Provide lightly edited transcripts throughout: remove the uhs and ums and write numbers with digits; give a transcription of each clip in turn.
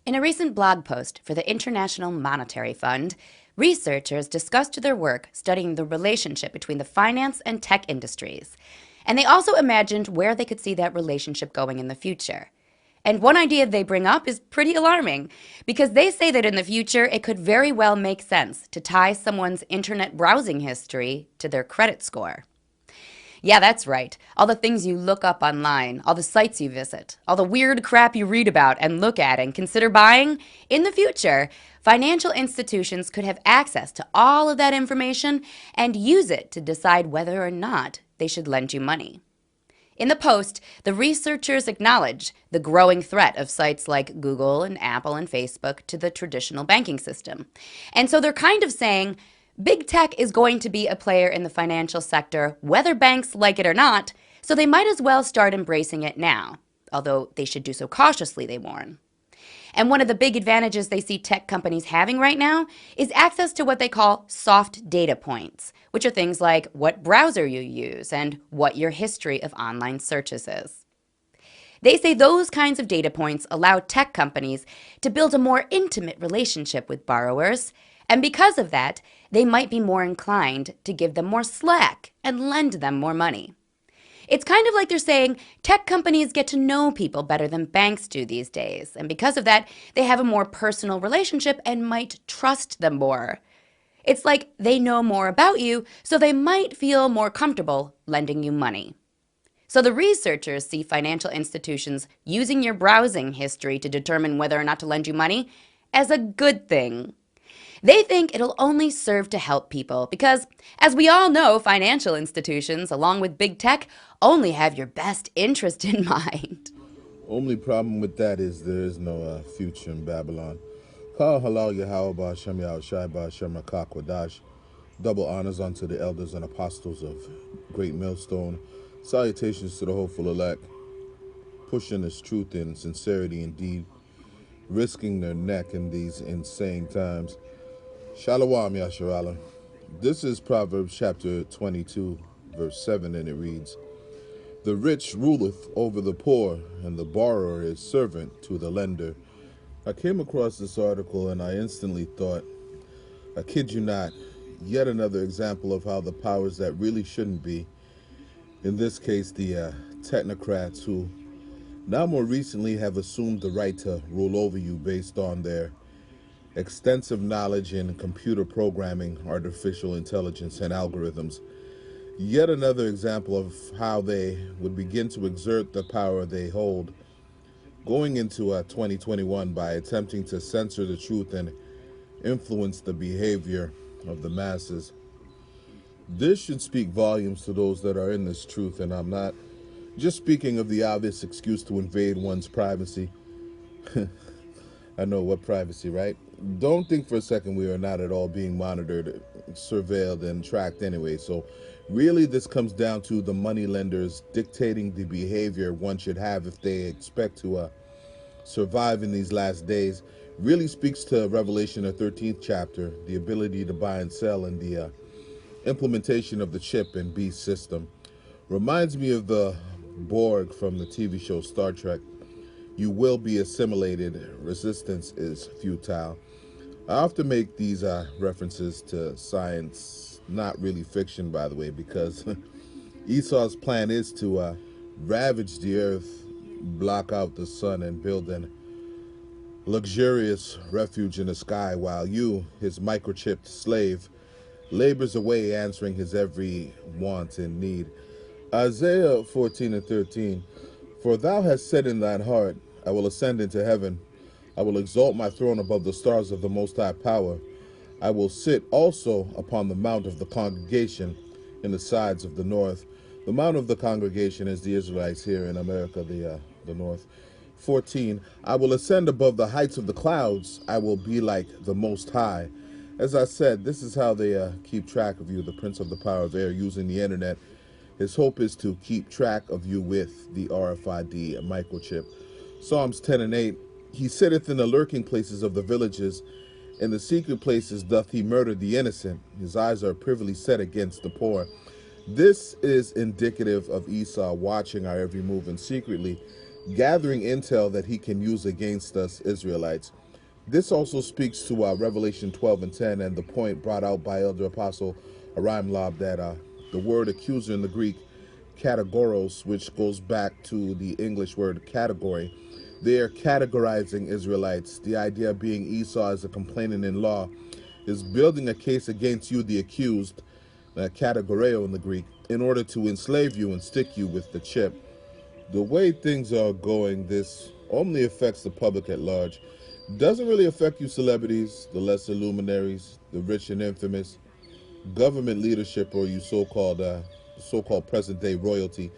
In a recent blog post for the International Monetary Fund, researchers discussed their work studying the relationship between the finance and tech industries. And they also imagined where they could see that relationship going in the future. And one idea they bring up is pretty alarming because they say that in the future it could very well make sense to tie someone's internet browsing history to their credit score. Yeah, that's right. All the things you look up online, all the sites you visit, all the weird crap you read about and look at and consider buying. In the future, financial institutions could have access to all of that information and use it to decide whether or not they should lend you money. In the post, the researchers acknowledge the growing threat of sites like Google and Apple and Facebook to the traditional banking system. And so they're kind of saying big tech is going to be a player in the financial sector, whether banks like it or not, so they might as well start embracing it now, although they should do so cautiously, they warn. And one of the big advantages they see tech companies having right now is access to what they call soft data points, which are things like what browser you use and what your history of online searches is. They say those kinds of data points allow tech companies to build a more intimate relationship with borrowers, and because of that, they might be more inclined to give them more slack and lend them more money. It's kind of like they're saying tech companies get to know people better than banks do these days, and because of that, they have a more personal relationship and might trust them more. It's like they know more about you, so they might feel more comfortable lending you money. So the researchers see financial institutions using your browsing history to determine whether or not to lend you money as a good thing. They think it'll only serve to help people because, as we all know, financial institutions, along with big tech, only have your best interest in mind. Only problem with that is there is no future in Babylon. Kal halal Yahweh Shem Yahweh Shai Shem Kwadash. Double honors unto the elders and apostles of Great Millstone. Salutations to the hopeful elect, pushing this truth in sincerity indeed, risking their neck in these insane times. Shalom Yasharala. This is Proverbs chapter 22, verse 7, and it reads, "The rich ruleth over the poor, and the borrower is servant to the lender." I came across this article and I instantly thought, I kid you not, yet another example of how the powers that really shouldn't be, in this case the technocrats who now more recently have assumed the right to rule over you based on their extensive knowledge in computer programming, artificial intelligence, and algorithms. Yet another example of how they would begin to exert the power they hold going into 2021 by attempting to censor the truth and influence the behavior of the masses. This should speak volumes to those that are in this truth, and I'm not just speaking of the obvious excuse to invade one's privacy. I know what privacy, right? Don't think for a second we are not at all being monitored, surveilled, and tracked anyway. So, really, this comes down to the money lenders dictating the behavior one should have if they expect to survive in these last days. Really speaks to Revelation, the 13th chapter, the ability to buy and sell, and the implementation of the chip and beast system. Reminds me of the Borg from the TV show Star Trek. You will be assimilated. Resistance is futile. I often make these references to science, not really fiction, by the way, because Esau's plan is to ravage the earth, block out the sun, and build an luxurious refuge in the sky, while you, his microchipped slave, labors away answering his every want and need. Isaiah 14 and 13, "For thou hast said in thine heart, I will ascend into heaven. I will exalt my throne above the stars of the Most High Power. I will sit also upon the mount of the congregation in the sides of the north." The mount of the congregation is the Israelites here in America, the north. 14, "I will ascend above the heights of the clouds. I will be like the Most High." As I said, this is how they keep track of you, the prince of the power of air, using the internet. His hope is to keep track of you with the RFID microchip. Psalms 10 and 8, "He sitteth in the lurking places of the villages. In the secret places doth he murder the innocent. His eyes are privily set against the poor." This is indicative of Esau watching our every move and secretly gathering intel that he can use against us Israelites. This also speaks to Revelation 12 and 10 and the point brought out by Elder Apostle Aram Lob that the word accuser in the Greek, kategoros, which goes back to the English word category, they are categorizing Israelites. The idea being Esau as a complainant in law is building a case against you, the accused, kategoreo in the Greek, in order to enslave you and stick you with the chip. The way things are going, this only affects the public at large. Doesn't really affect you celebrities, the lesser luminaries, the rich and infamous, government leadership, or you so-called present-day royalty.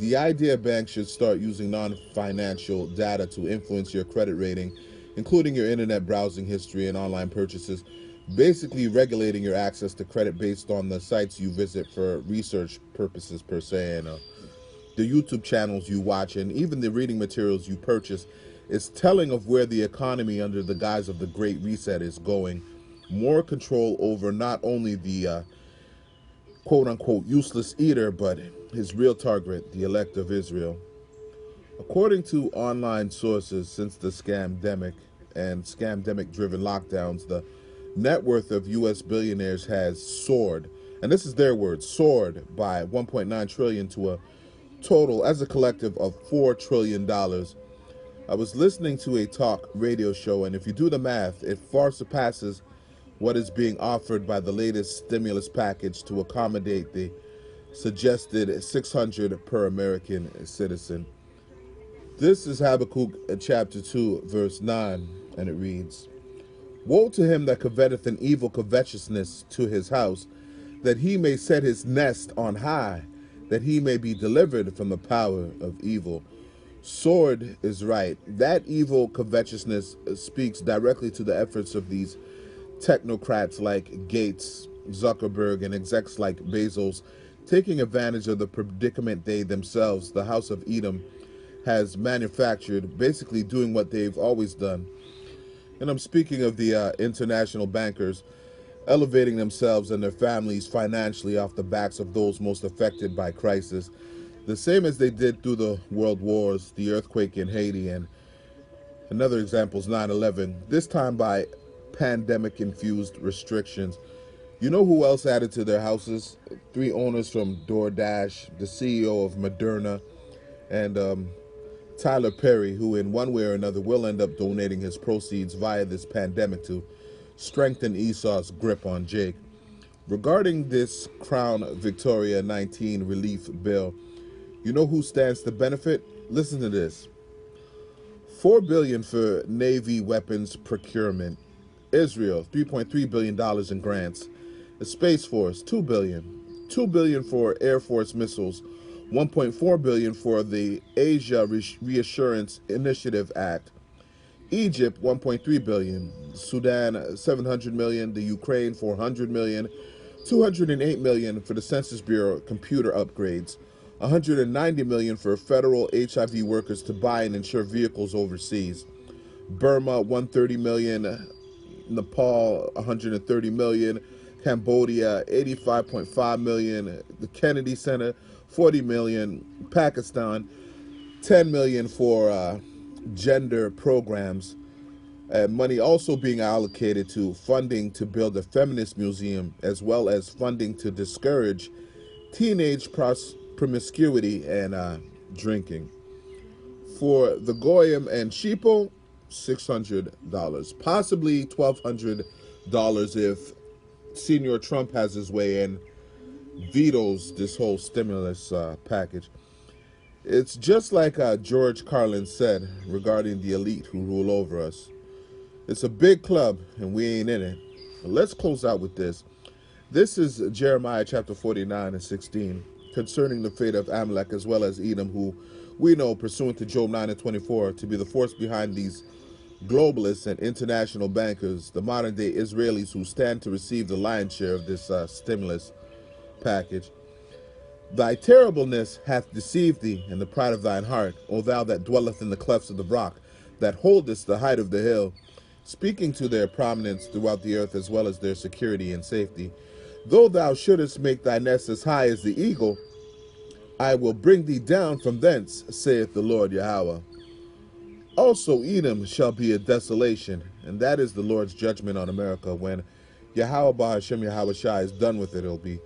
The idea bank should start using non-financial data to influence your credit rating, including your internet browsing history and online purchases, basically regulating your access to credit based on the sites you visit for research purposes per se, and the YouTube channels you watch, and even the reading materials you purchase. Is telling of where the economy under the guise of the Great Reset is going. More control over not only the quote-unquote useless eater, but his real target, the elect of Israel. According to online sources, since the scamdemic and scamdemic-driven lockdowns, the net worth of U.S. billionaires has soared, and this is their word, soared by 1.9 trillion to a total, as a collective, of $4 trillion. I was listening to a talk radio show, and if you do the math, it far surpasses what is being offered by the latest stimulus package to accommodate the suggested $600 per American citizen. This is Habakkuk chapter 2, verse 9, and it reads, Woe to him that coveteth an evil covetousness to his house, that he may set his nest on high, that he may be delivered from the power of evil. Sword is right. That evil covetousness speaks directly to the efforts of these technocrats like Gates, Zuckerberg, and execs like Bezos, taking advantage of the predicament they themselves, the House of Edom, has manufactured, basically doing what they've always done. And I'm speaking of the international bankers elevating themselves and their families financially off the backs of those most affected by crisis. The same as they did through the world wars, the earthquake in Haiti, and another example is 9/11, this time by pandemic-infused restrictions. You know who else added to their houses? 3 owners from DoorDash, the CEO of Moderna, and Tyler Perry, who in one way or another will end up donating his proceeds via this pandemic to strengthen Esau's grip on Jake. Regarding this Crown Victoria 19 relief bill, you know who stands to benefit? Listen to this. $4 billion for Navy weapons procurement. Israel, $3.3 billion in grants. The Space Force, $2 billion. $2 billion for Air Force missiles. $1.4 billion for the Asia Reassurance Initiative Act. Egypt, $1.3 billion. Sudan, $700 million. The Ukraine, $400 million. $208 million for the Census Bureau computer upgrades. $190 million for federal HIV workers to buy and insure vehicles overseas. Burma, $130 million. Nepal, $130 million. Cambodia, $85.5 million. The Kennedy Center, $40 million. Pakistan, $10 million for gender programs. Money also being allocated to funding to build a feminist museum, as well as funding to discourage teenage promiscuity and drinking. For the Goyim and Sheeple, $600, possibly $1,200 if Senior Trump has his way and vetoes this whole stimulus package. It's just like George Carlin said regarding the elite who rule over us. It's a big club and we ain't in it. But let's close out with this. This is Jeremiah chapter 49 and 16 concerning the fate of Amalek as well as Edom, who we know, pursuant to Job 9 and 24, to be the force behind these globalists and international bankers, the modern-day Israelis who stand to receive the lion's share of this stimulus package. Thy terribleness hath deceived thee, and the pride of thine heart, O thou that dwelleth in the clefts of the rock, that holdest the height of the hill, speaking to their prominence throughout the earth as well as their security and safety. Though thou shouldest make thy nest as high as the eagle, I will bring thee down from thence, saith the Lord Yahweh. Also Edom shall be a desolation, and that is the Lord's judgment on America. When Yahweh Bahashem Yahweh Shai is done with it, it'll be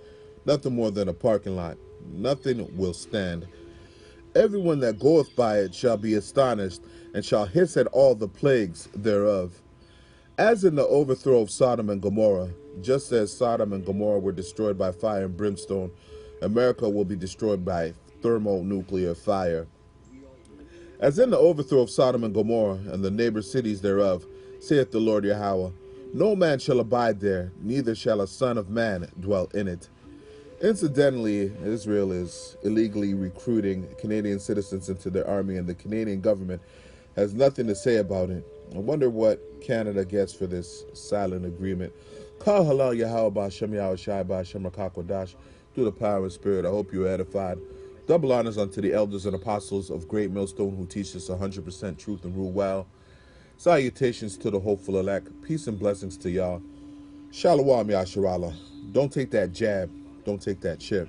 nothing more than a parking lot. Nothing will stand. Everyone that goeth by it shall be astonished, and shall hiss at all the plagues thereof. As in the overthrow of Sodom and Gomorrah, just as Sodom and Gomorrah were destroyed by fire and brimstone, America will be destroyed by thermonuclear fire. As in the overthrow of Sodom and Gomorrah and the neighbor cities thereof, saith the Lord Yahweh, no man shall abide there, neither shall a son of man dwell in it. Incidentally, Israel is illegally recruiting Canadian citizens into their army, and the Canadian government has nothing to say about it. I wonder what Canada gets for this silent agreement. Call halal Yahweh Ba'Shem Yahweh Shai Ba'Shem Rakakwadash through the power and spirit. I hope you are edified. Double honors unto the elders and apostles of Great Millstone who teach us 100% truth and rule well. Salutations to the hopeful elect. Peace and blessings to y'all. Shalom Yasharallah. Don't take that jab. Don't take that chip.